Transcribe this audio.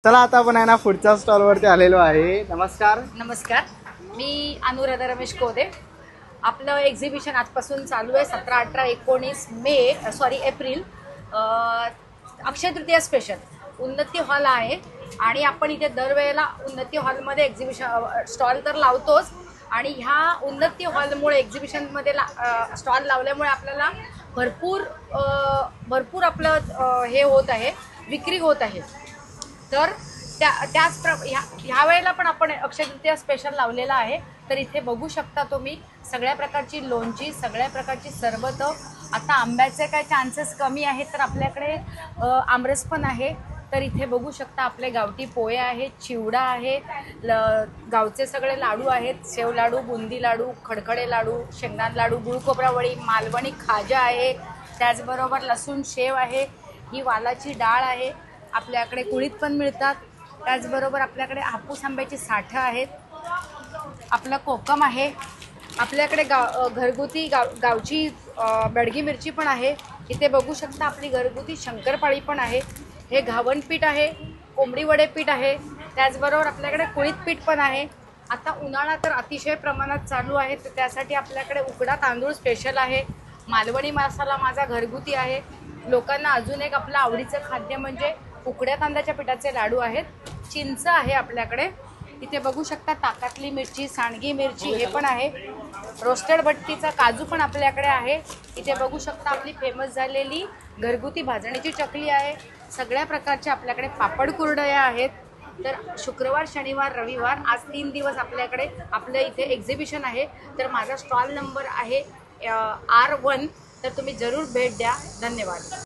चला आता आपण आहे ना पुढच्या स्टॉलवरती आलेलो आहे. नमस्कार. नमस्कार, मी अनुराधा रमेश कोदे. आपलं एक्झिबिशन आजपासून चालू आहे 17, 18, 19 एप्रिल. अक्षय तृतीया स्पेशल उन्नती हॉल आहे आणि आपण इथे दरवेळेला उन्नती हॉलमध्ये एक्झिबिशन स्टॉल तर लावतोच आणि ह्या उन्नती हॉलमुळे एक्झिबिशनमध्ये स्टॉल लावल्यामुळे आपल्याला भरपूर आपलं हे होत आहे, विक्री होत आहे. तर ह्या वेळेला पण आपण अक्षय तृतीया स्पेशल लावलेला आहे. तर इथे बघू शकता तुम्ही सगळ्या प्रकारची लोणची, सगळ्या प्रकारची सरबत. आता आंब्याचे काय चान्सेस कमी आहेत तर आपल्याकडे आमरस पण आहे. तर इथे बघू शकता आपले गावठी पोहे आहेत, चिवडा आहे, गावचे सगळे लाडू आहेत, शेव लाडू, बुंदी लाडू, खडखडे लाडू, शेंगदाणा लाडू, गुळ खोबरावळी, मालवणी खाजा आहे, त्याचबरोबर लसूण शेव आहे, ही वालाची डाळ आहे, आपल्याकडे कुळीत पण मिळतात. त्याचबरोबर आपल्याकडे हापूस आंब्याची साठं आहेत, आपलं कोकम आहे, आपल्याकडे घरगुती गावची बेडगी मिरची पण आहे. इथे बघू शकता आपली घरगुती शंकरपाळी पण आहे. हे घावण पीठ आहे, कोंबडी वडे पीठ आहे, त्याचबरोबर आपल्याकडे कुळीत पीठ पण आहे. आता उन्हाळा तर अतिशय प्रमाणात चालू आहे तर त्यासाठी आपल्याकडे उकडा तांदूळ स्पेशल आहे. मालवणी मसाला माझा घरगुती आहे. लोकांना अजून एक आपलं आवडीचं खाद्य म्हणजे उकड्या तांदळाच्या पिठाचे लाडू आहेत. चिंच आहे आपल्याकडे. इथे बघू शकता ताकातली मिरची, सांडगी मिरची हे पण आहे. रोस्टेड भट्टीचा काजू पण आपल्याकडे आहे. इथे बघू शकता आपली फेमस झालेली घरगुती भाजणीची चकली आहे. सगळ्या प्रकारचे आपल्याकडे पापड कुरडया आहेत. तर शुक्रवार, शनिवार, रविवार आज 3 दिवस आपल्याकडे आपलं इथे एक्झिबिशन आहे. तर माझा स्टॉल नंबर आहे R1. तर तुम्ही जरूर भेट द्या. धन्यवाद.